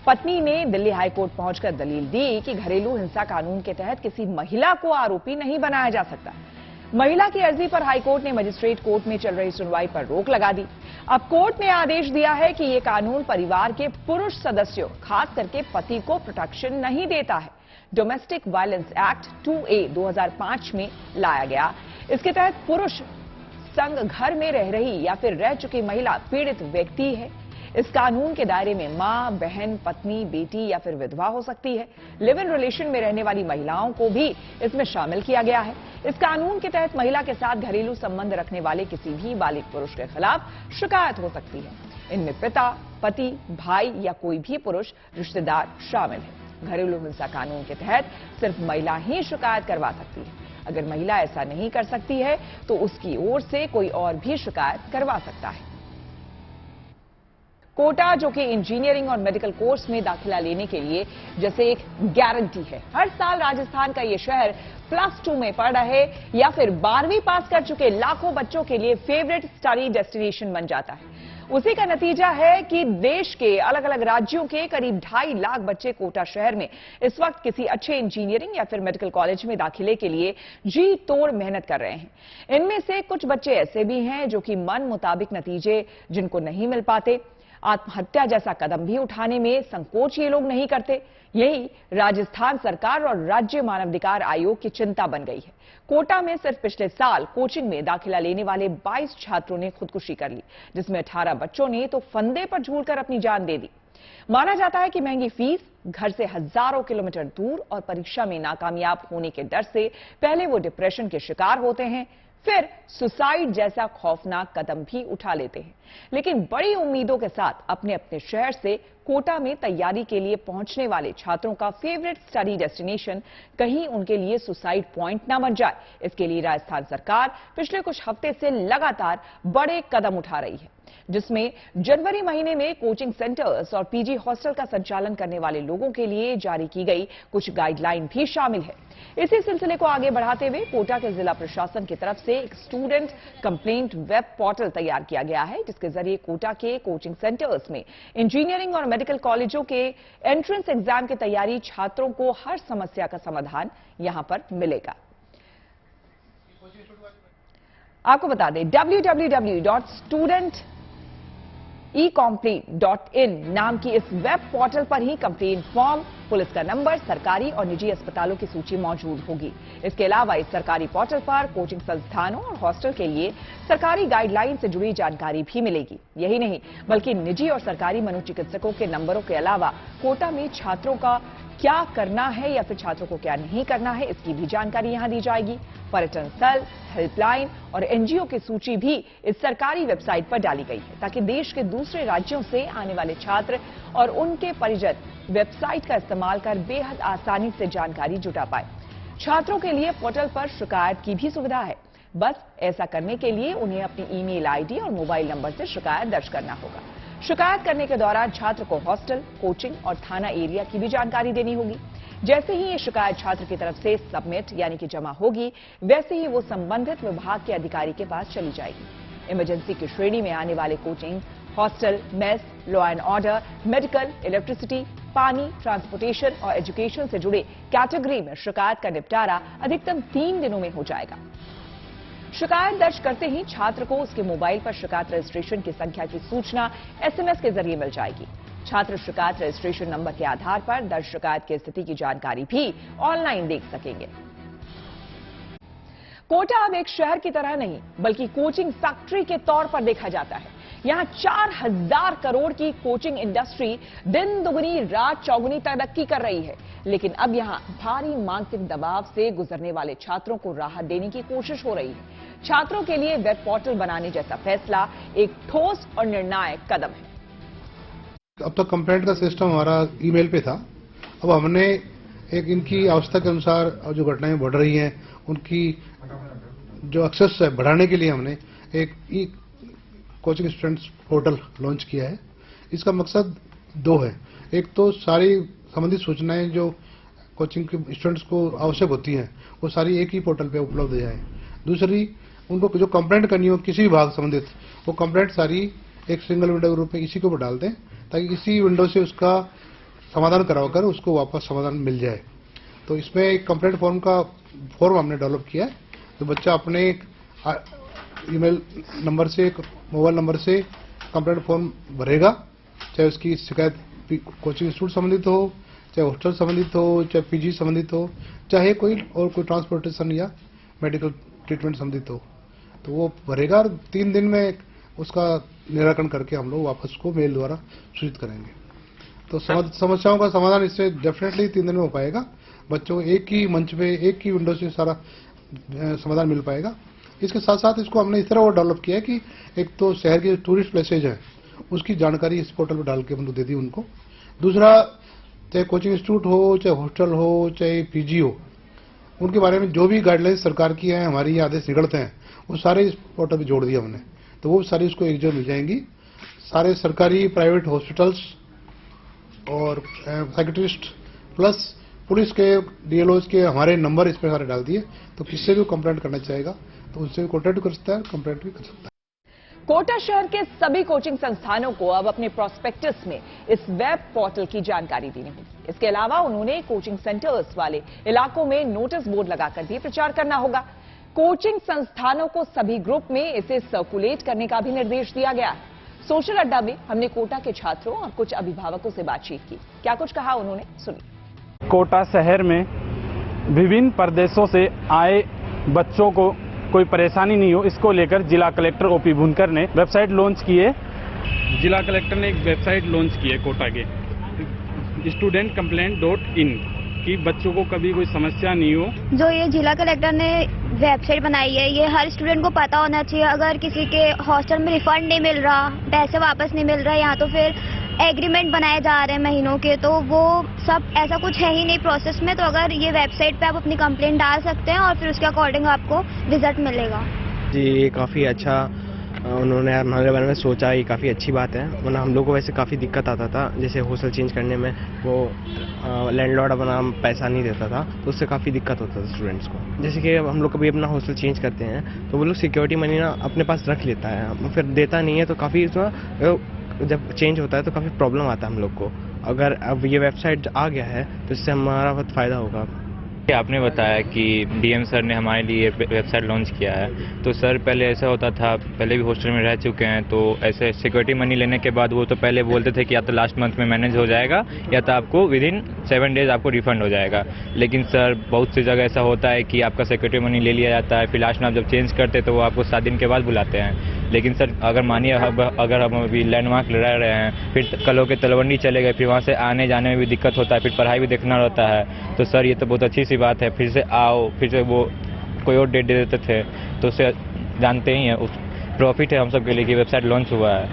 पत्नी ने दिल्ली हाईकोर्ट पहुंचकर दलील दी कि घरेलू हिंसा कानून के तहत किसी महिला को आरोपी नहीं बनाया जा सकता। महिला की अर्जी पर हाईकोर्ट ने मजिस्ट्रेट कोर्ट में चल रही सुनवाई पर रोक लगा दी। अब कोर्ट ने आदेश दिया है कि यह कानून परिवार के पुरुष सदस्यों, खास करके पति को प्रोटेक्शन नहीं देता है। डोमेस्टिक वायलेंस एक्ट 2A 2005 में लाया गया। इसके तहत पुरुष संग घर में रह रही या फिर रह चुकी महिला पीड़ित व्यक्ति है। इस कानून के दायरे में मां, बहन, पत्नी, बेटी या फिर विधवा हो सकती है। लिव इन रिलेशन में रहने वाली महिलाओं को भी इसमें शामिल किया गया है। इस कानून के तहत महिला के साथ घरेलू संबंध रखने वाले किसी भी बालिग पुरुष के खिलाफ शिकायत हो सकती है। इनमें पिता, पति, भाई या कोई भी पुरुष रिश्तेदार शामिल है। घरेलू हिंसा कानून के तहत सिर्फ महिला ही शिकायत करवा सकती है। अगर महिला ऐसा नहीं कर सकती है तो उसकी ओर से कोई और भी शिकायत करवा सकता है। कोटा, जो कि इंजीनियरिंग और मेडिकल कोर्स में दाखिला लेने के लिए जैसे एक गारंटी है। हर साल राजस्थान का ये शहर +2 में पढ़ रहे या फिर 12वीं पास कर चुके लाखों बच्चों के लिए फेवरेट स्टडी डेस्टिनेशन बन जाता है। उसी का नतीजा है कि देश के अलग अलग राज्यों के करीब 2.5 लाख बच्चे कोटा शहर में इस वक्त किसी अच्छे इंजीनियरिंग या फिर मेडिकल कॉलेज में दाखिले के लिए जी तोड़ मेहनत कर रहे हैं। इनमें से कुछ बच्चे ऐसे भी हैं जो कि मन मुताबिक नतीजे जिनको नहीं मिल पाते। आत्महत्या जैसा कदम भी उठाने में संकोच ये लोग नहीं करते। यही राजस्थान सरकार और राज्य मानवाधिकार आयोग की चिंता बन गई है। कोटा में सिर्फ पिछले साल कोचिंग में दाखिला लेने वाले 22 छात्रों ने खुदकुशी कर ली, जिसमें 18 बच्चों ने तो फंदे पर झूलकर अपनी जान दे दी। माना जाता है कि महंगी फीस, घर से हजारों किलोमीटर दूर और परीक्षा में नाकामयाब होने के डर से पहले वो डिप्रेशन के शिकार होते हैं, फिर सुसाइड जैसा खौफनाक कदम भी उठा लेते हैं। लेकिन बड़ी उम्मीदों के साथ अपने अपने शहर से कोटा में तैयारी के लिए पहुंचने वाले छात्रों का फेवरेट स्टडी डेस्टिनेशन कहीं उनके लिए सुसाइड पॉइंट ना बन जाए, इसके लिए राजस्थान सरकार पिछले कुछ हफ्ते से लगातार बड़े कदम उठा रही है, जिसमें जनवरी महीने में कोचिंग सेंटर्स और पीजी हॉस्टल का संचालन करने वाले लोगों के लिए जारी की गई कुछ गाइडलाइन भी शामिल है। इसी सिलसिले को आगे बढ़ाते हुए कोटा के जिला प्रशासन की तरफ से एक स्टूडेंट कंप्लेंट वेब पोर्टल तैयार किया गया है, जिसके जरिए कोटा के कोचिंग सेंटर्स में इंजीनियरिंग और मेडिकल कॉलेजों के एंट्रेंस एग्जाम की तैयारी छात्रों को हर समस्या का समाधान यहां पर मिलेगा। आपको बता दें, www.studenteComplete.in नाम की इस वेब पोर्टल पर ही कंप्लेंट फॉर्म, पुलिस का नंबर, सरकारी और निजी अस्पतालों की सूची मौजूद होगी। इसके अलावा इस सरकारी पोर्टल पर कोचिंग संस्थानों और हॉस्टल के लिए सरकारी गाइडलाइन से जुड़ी जानकारी भी मिलेगी। यही नहीं, बल्कि निजी और सरकारी मनोचिकित्सकों के नंबरों के अलावा कोटा में छात्रों का क्या करना है या फिर छात्रों को क्या नहीं करना है, इसकी भी जानकारी यहां दी जाएगी। पर्यटन स्थल, हेल्पलाइन और एनजीओ की सूची भी इस सरकारी वेबसाइट पर डाली गई है, ताकि देश के दूसरे राज्यों से आने वाले छात्र और उनके परिजन वेबसाइट का इस्तेमाल कर बेहद आसानी से जानकारी जुटा पाए। छात्रों के लिए पोर्टल पर शिकायत की भी सुविधा है। बस ऐसा करने के लिए उन्हें अपनी ईमेल आईडी और मोबाइल नंबर से शिकायत दर्ज करना होगा। शिकायत करने के दौरान छात्र को हॉस्टल, कोचिंग और थाना एरिया की भी जानकारी देनी होगी। जैसे ही ये शिकायत छात्र की तरफ से सबमिट यानी कि जमा होगी, वैसे ही वो संबंधित विभाग के अधिकारी के पास चली जाएगी। इमरजेंसी की श्रेणी में आने वाले coaching, hostel, mess, law and order, medical, electricity, पानी, ट्रांसपोर्टेशन और एजुकेशन से जुड़े कैटेगरी में शिकायत का निपटारा अधिकतम 3 दिनों में हो जाएगा। शिकायत दर्ज करते ही छात्र को उसके मोबाइल पर शिकायत रजिस्ट्रेशन की संख्या की सूचना एसएमएस के जरिए मिल जाएगी। छात्र शिकायत रजिस्ट्रेशन नंबर के आधार पर दर्ज शिकायत की स्थिति की जानकारी भी ऑनलाइन देख सकेंगे। कोटा अब एक शहर की तरह नहीं बल्कि कोचिंग फैक्ट्री के तौर पर देखा जाता है। यहां 4000 करोड़ की कोचिंग इंडस्ट्री दिन दुगनी रात चौगुनी तरक्की कर रही है, लेकिन अब यहां भारी मानसिक दबाव से गुजरने वाले छात्रों को राहत देने की कोशिश हो रही है। छात्रों के लिए वेब पोर्टल बनाने जैसा फैसला एक ठोस और निर्णायक कदम है। अब तक कंप्लेंट का सिस्टम हमारा ईमेल पे था, अब हमने एक इनकी आवश्यकता के अनुसार जो घटनाएं बढ़ रही हैं उनकी जो एक्सेस है बढ़ाने के लिए हमने एक ई कोचिंग स्टूडेंट्स पोर्टल लॉन्च किया है। इसका मकसद 2 है। एक तो सारी संबंधित सूचनाएं जो कोचिंग के स्टूडेंट्स को आवश्यक होती हैं वो सारी एक ही पोर्टल पे उपलब्ध हो जाए। दूसरी, उनको जो कंप्लेंट करनी हो किसी भी भाग संबंधित, वो कंप्लेंट सारी एक सिंगल विंडो के रूप में इसी को डाल दें ताकि इसी विंडो से उसका समाधान करवाकर उसको वापस समाधान मिल जाए। तो इसमें एक कंप्लेंट फॉर्म हमने डेवलप किया है, तो बच्चा अपने ईमेल नंबर से, मोबाइल नंबर से कंप्लेंट फॉर्म भरेगा, चाहे उसकी शिकायत कोचिंग इंस्टीट्यूट संबंधित हो, चाहे हॉस्टल संबंधित हो, चाहे पीजी संबंधित हो, चाहे कोई ट्रांसपोर्टेशन या मेडिकल ट्रीटमेंट संबंधित हो, तो वो भरेगा और 3 दिन में उसका निराकरण करके हम लोग वापस को मेल द्वारा सूचित करेंगे। तो समस्याओं का समाधान इससे डेफिनेटली 3 दिन में हो पाएगा। बच्चों को एक ही मंच पे, एक ही विंडो से सारा समाधान मिल पाएगा। इसके साथ साथ इसको हमने इस तरह और डेवलप किया है कि एक तो शहर के टूरिस्ट प्लेसेज हैं उसकी जानकारी इस पोर्टल पर डाल के हमने दे दी उनको। दूसरा, चाहे कोचिंग इंस्टीट्यूट हो, चाहे हॉस्टल हो, चाहे पीजी हो, उनके बारे में जो भी गाइडलाइंस सरकार की हैं, हमारी आदेश निकलते हैं, वो सारे इस पोर्टल पर जोड़ दिया हमने। तो वो सारी उसको एक जगह मिल जाएंगी। सारे सरकारी प्राइवेट हॉस्पिटल्स और साइकेट्रिस्ट प्लस पुलिस के डीएलओ के हमारे नंबर इस पर सारे डाल दिए, तो किससे भी कंप्लेंट करना चाहेगा तो उनसे भी कॉन्टैक्ट कर सकता है, कंप्लेंट भी कर सकता है। कोटा शहर के सभी कोचिंग संस्थानों को अब अपने प्रोस्पेक्टस में इस वेब पोर्टल की जानकारी देनी होगी। इसके अलावा उन्होंने कोचिंग सेंटर्स वाले इलाकों में नोटिस बोर्ड लगाकर भी प्रचार करना होगा। कोचिंग संस्थानों को सभी ग्रुप में इसे सर्कुलेट करने का भी निर्देश दिया गया है। सोशल अड्डा में हमने कोटा के छात्रों और कुछ अभिभावकों से बातचीत की। क्या कुछ कहा उन्होंने, सुनिए। कोटा शहर में विभिन्न प्रदेशों से आए बच्चों को कोई परेशानी नहीं हो, इसको लेकर जिला कलेक्टर ओपी भुनकर ने वेबसाइट लॉन्च की है। जिला कलेक्टर ने एक वेबसाइट लॉन्च की है कोटा के studentcomplaint.in कि बच्चों को कभी कोई समस्या नहीं हो। जो ये जिला कलेक्टर ने वेबसाइट बनाई है, ये हर स्टूडेंट को पता होना चाहिए। अगर किसी के हॉस्टल में रिफंड नहीं मिल रहा, पैसे वापस नहीं मिल रहा, यहाँ तो फिर एग्रीमेंट बनाए जा रहे हैं महीनों के, तो वो सब ऐसा कुछ है ही नहीं प्रोसेस में। तो अगर ये वेबसाइट पे आप अपनी कंप्लेंट डाल सकते हैं और फिर उसके अकॉर्डिंग आपको रिजल्ट मिलेगा। जी, ये काफ़ी अच्छा उन्होंने हमारे बारे में सोचा, ये काफ़ी अच्छी बात है। वरना हम लोग को वैसे काफ़ी दिक्कत आता था, जैसे हॉस्टल चेंज करने में वो लैंडलॉर्ड अपना पैसा नहीं देता था, तो उससे काफ़ी दिक्कत होता था स्टूडेंट्स को। जैसे कि हम लोग कभी अपना हॉस्टल चेंज करते हैं तो वो लोग सिक्योरिटी मनी ना अपने पास रख लेता है, फिर देता नहीं है, तो काफ़ी जब चेंज होता है तो काफ़ी प्रॉब्लम आता है हम लोग को। अगर अब ये वेबसाइट आ गया है तो इससे हमारा बहुत फ़ायदा होगा। आपने बताया कि डीएम सर ने हमारे लिए वेबसाइट लॉन्च किया है, तो सर पहले ऐसा होता था, पहले भी हॉस्टल में रह चुके हैं, तो ऐसे सिक्योरिटी मनी लेने के बाद वो तो पहले बोलते थे कि या तो लास्ट मंथ में मैनेज हो जाएगा या तो आपको विदिन 7 डेज आपको रिफंड हो जाएगा। लेकिन सर बहुत सी जगह ऐसा होता है कि आपका सिक्योरिटी मनी ले लिया जाता है, फिर लास्ट में आप जब चेंज करते तो वो आपको 7 दिन के बाद बुलाते हैं। लेकिन सर अगर मानिए अगर हम अभी लैंडमार्क रह रहे हैं, फिर कल के तलवंडी चले गए, फिर वहाँ से आने जाने में भी दिक्कत होता है, फिर पढ़ाई भी देखना रहता है, तो सर ये तो बहुत अच्छी सी बात है। फिर से आओ, फिर से वो कोई और डेट दे देते थे, तो उससे जानते ही हैं उस प्रॉफिट है हम सब के लिए कि वेबसाइट लॉन्च हुआ है।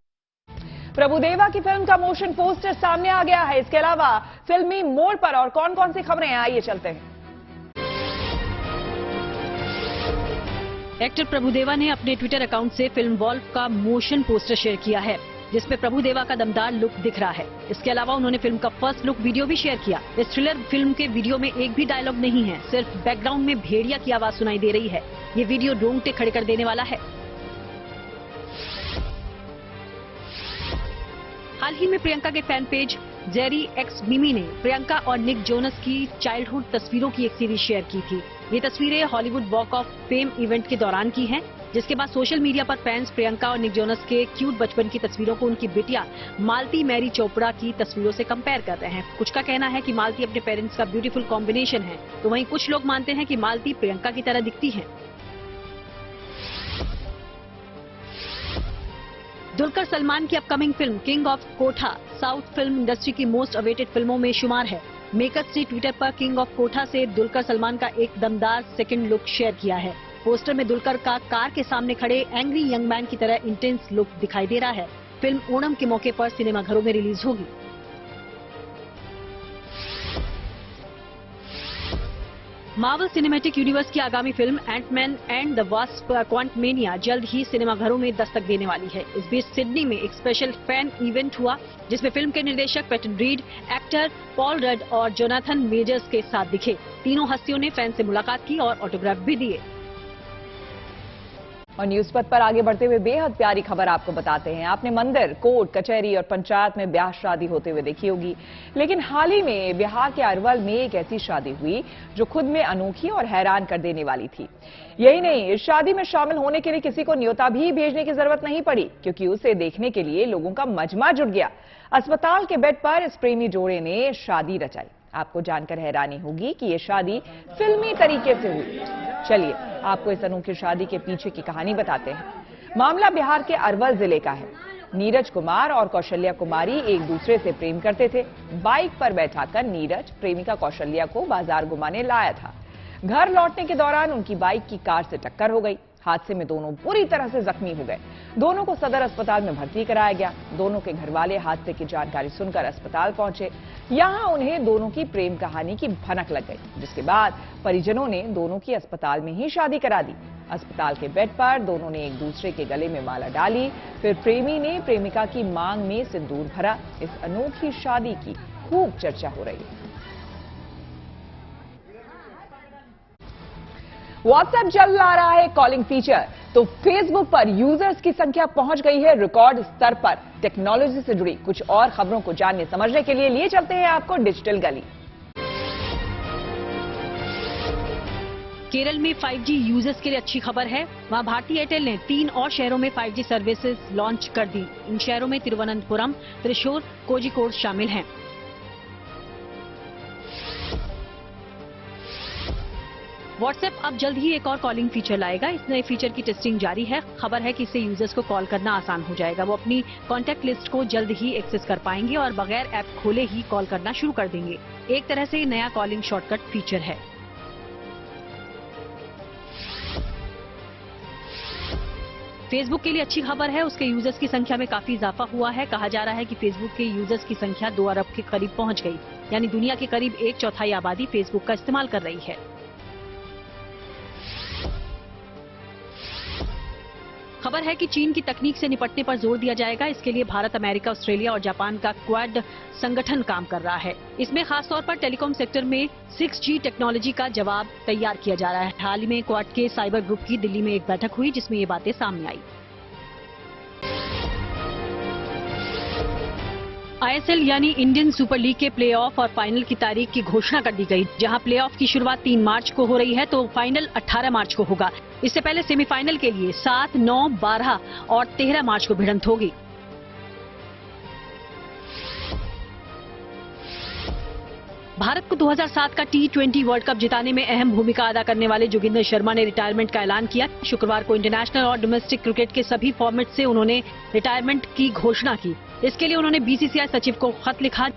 प्रभुदेवा की फिल्म का मोशन पोस्टर सामने आ गया है। इसके अलावा फिल्मी मोड़ पर और कौन कौन सी खबरें हैं, आइए चलते हैं। एक्टर प्रभुदेवा ने अपने ट्विटर अकाउंट से फिल्म वॉल्फ का मोशन पोस्टर शेयर किया है, जिसमें प्रभुदेवा का दमदार लुक दिख रहा है। इसके अलावा उन्होंने फिल्म का फर्स्ट लुक वीडियो भी शेयर किया। इस थ्रिलर फिल्म के वीडियो में एक भी डायलॉग नहीं है, सिर्फ बैकग्राउंड में भेड़िया की आवाज सुनाई दे रही है। ये वीडियो रोंगटे खड़े कर देने वाला है। हाल ही में प्रियंका के फैन पेज जेरी एक्स मिमी ने प्रियंका और निक जोनस की चाइल्डहुड तस्वीरों की एक सीरीज शेयर की थी। ये तस्वीरें Hollywood walk of fame event के दौरान की हैं, जिसके बाद सोशल मीडिया पर फैंस प्रियंका और निक जोनस के क्यूट बचपन की तस्वीरों को उनकी बिटिया मालती मैरी चोपड़ा की तस्वीरों से कंपेयर कर रहे हैं। कुछ का कहना है कि मालती अपने पेरेंट्स का ब्यूटीफुल कॉम्बिनेशन है, तो वहीं कुछ लोग मानते हैं कि मालती प्रियंका की तरह दिखती है। दुलकर सलमान की अपकमिंग फिल्म किंग ऑफ कोठा साउथ फिल्म इंडस्ट्री की मोस्ट अवेटेड फिल्मों में शुमार है। मेकर्स ने ट्विटर पर किंग ऑफ कोठा से दुलकर सलमान का एक दमदार सेकंड लुक शेयर किया है। पोस्टर में दुलकर का कार के सामने खड़े एंग्री यंग मैन की तरह इंटेंस लुक दिखाई दे रहा है। फिल्म ओणम के मौके पर सिनेमाघरों में रिलीज होगी। मार्वल सिनेमैटिक यूनिवर्स की आगामी film Ant Man and the Wasp Quantumania जल्द ही सिनेमाघरों में दस्तक देने वाली है। इस बीच सिडनी में एक स्पेशल फैन इवेंट हुआ, जिसमें फिल्म के निर्देशक Peyton Reed, actor Paul Rudd और जोनाथन मेजर्स के साथ दिखे। तीनों हस्तियों ने फैन से मुलाकात की और ऑटोग्राफ भी दिए। और न्यूज पथ पर आगे बढ़ते हुए बेहद प्यारी खबर आपको बताते हैं। आपने मंदिर, कोर्ट, कचहरी और पंचायत में ब्याह शादी होते हुए देखी होगी, लेकिन हाल ही में बिहार के अरवल में एक ऐसी शादी हुई जो खुद में अनोखी और हैरान कर देने वाली थी। यही नहीं, इस शादी में शामिल होने के लिए किसी को न्योता भी भेजने की जरूरत नहीं पड़ी, क्योंकि उसे देखने के लिए लोगों का मजमा जुट गया। अस्पताल के बेड पर इस प्रेमी जोड़े ने शादी रचाई। आपको जानकर हैरानी होगी कि ये शादी फिल्मी तरीके से हुई। चलिए आपको इस अनोखी शादी के पीछे की कहानी बताते हैं। मामला बिहार के अरवल जिले का है। नीरज कुमार और कौशल्या कुमारी एक दूसरे से प्रेम करते थे। बाइक पर बैठाकर नीरज प्रेमिका कौशल्या को बाजार घुमाने लाया था। घर लौटने के दौरान उनकी बाइक की कार से टक्कर हो गई। हादसे में दोनों बुरी तरह से जख्मी हो गए। दोनों को सदर अस्पताल में भर्ती कराया गया। दोनों के घरवाले हादसे की जानकारी सुनकर अस्पताल पहुंचे। यहां उन्हें दोनों की प्रेम कहानी की भनक लग गई, जिसके बाद परिजनों ने दोनों की अस्पताल में ही शादी करा दी। अस्पताल के बेड पर दोनों ने एक दूसरे के गले में माला डाली। फिर प्रेमी ने प्रेमिका की मांग में सिंदूर भरा। इस अनोखी शादी की खूब चर्चा हो रही है। व्हाट्सएप चला रहा है कॉलिंग फीचर, तो फेसबुक पर यूजर्स की संख्या पहुंच गई है रिकॉर्ड स्तर पर। टेक्नोलॉजी से जुड़ी कुछ और खबरों को जानने समझने के लिए चलते हैं आपको डिजिटल गली। केरल में 5G यूजर्स के लिए अच्छी खबर है। वहां भारती एयरटेल ने 3 और शहरों में 5G सर्विसेज लॉन्च कर दी। इन शहरों में तिरुवनंतपुरम, त्रिशूर, कोझिकोड शामिल हैं। व्हाट्सएप अब जल्द ही एक और कॉलिंग फीचर लाएगा। इस नए फीचर की टेस्टिंग जारी है। खबर है कि इससे यूजर्स को कॉल करना आसान हो जाएगा। वो अपनी कॉन्टैक्ट लिस्ट को जल्द ही एक्सेस कर पाएंगे और बगैर ऐप खोले ही कॉल करना शुरू कर देंगे। एक तरह से नया कॉलिंग शॉर्टकट फीचर है। फेसबुक के लिए अच्छी खबर है। उसके यूजर्स की संख्या में काफी इजाफा हुआ है। कहा जा रहा है कि फेसबुक के यूजर्स की संख्या 2 अरब के करीब पहुंच गई, यानी दुनिया की करीब 1/4 आबादी फेसबुक का इस्तेमाल कर रही है। खबर है कि चीन की तकनीक से निपटने पर जोर दिया जाएगा। इसके लिए भारत, अमेरिका, ऑस्ट्रेलिया और जापान का क्वाड संगठन काम कर रहा है। इसमें खासतौर पर टेलीकॉम सेक्टर में 6G टेक्नोलॉजी का जवाब तैयार किया जा रहा है। हाल ही में क्वाड के साइबर ग्रुप की दिल्ली में एक बैठक हुई, जिसमें ये बातें सामने आई। ISL यानी इंडियन सुपर लीग के प्लेऑफ और फाइनल की तारीख की घोषणा कर दी गई। जहां प्लेऑफ की शुरुआत 3 मार्च को हो रही है, तो फाइनल 18 मार्च को होगा। इससे पहले सेमीफाइनल के लिए 7, 9, 12 और 13 मार्च को भिड़ंत होगी। भारत को 2007 का T20 वर्ल्ड कप जिताने में अहम भूमिका अदा करने वाले जोगिंदर शर्मा ने रिटायरमेंट का ऐलान किया। शुक्रवार को इंटरनेशनल और डोमेस्टिक क्रिकेट के सभी फॉर्मेट से उन्होंने रिटायरमेंट की घोषणा की। इसके लिए उन्होंने BCCI सचिव को खत लिखा,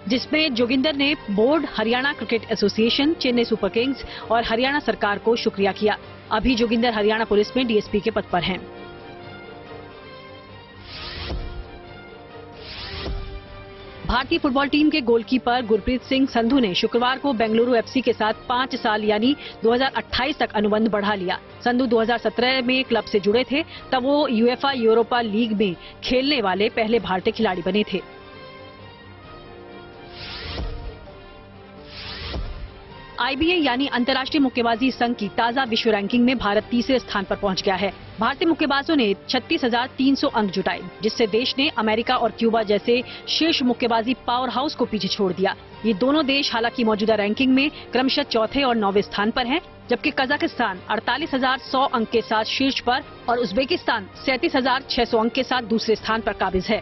जिसमें जोगिंदर ने board, Haryana cricket association, Chennai super Kings और हरियाणा सरकार को शुक्रिया किया। अभी जोगिंदर हरियाणा पुलिस में DSP के पद पर हैं। भारतीय फुटबॉल टीम के गोलकीपर गुरप्रीत सिंह संधू ने शुक्रवार को बेंगलुरु एफसी के साथ 5 साल यानी 2028 तक अनुबंध बढ़ा लिया। संधू 2017 में क्लब से जुड़े थे, तब वो यूएफए यूरोपा लीग में खेलने वाले पहले भारतीय खिलाड़ी बने थे। आईबीए यानी अंतर्राष्ट्रीय मुक्केबाजी संघ की ताजा विश्व रैंकिंग में भारत तीसरे स्थान पर पहुंच गया है। भारतीय मुक्केबाजों ने 36,300 अंक जुटाए, जिससे देश ने अमेरिका और क्यूबा जैसे शीर्ष मुक्केबाजी पावर हाउस को पीछे छोड़ दिया। ये दोनों देश हालांकि मौजूदा रैंकिंग में क्रमशः चौथे और 9वें स्थान पर हैं, जबकि कजाकिस्तान 48,100 अंक के साथ शीर्ष पर और उज्बेकिस्तान 37,600 अंक के साथ दूसरे स्थान पर काबिज है।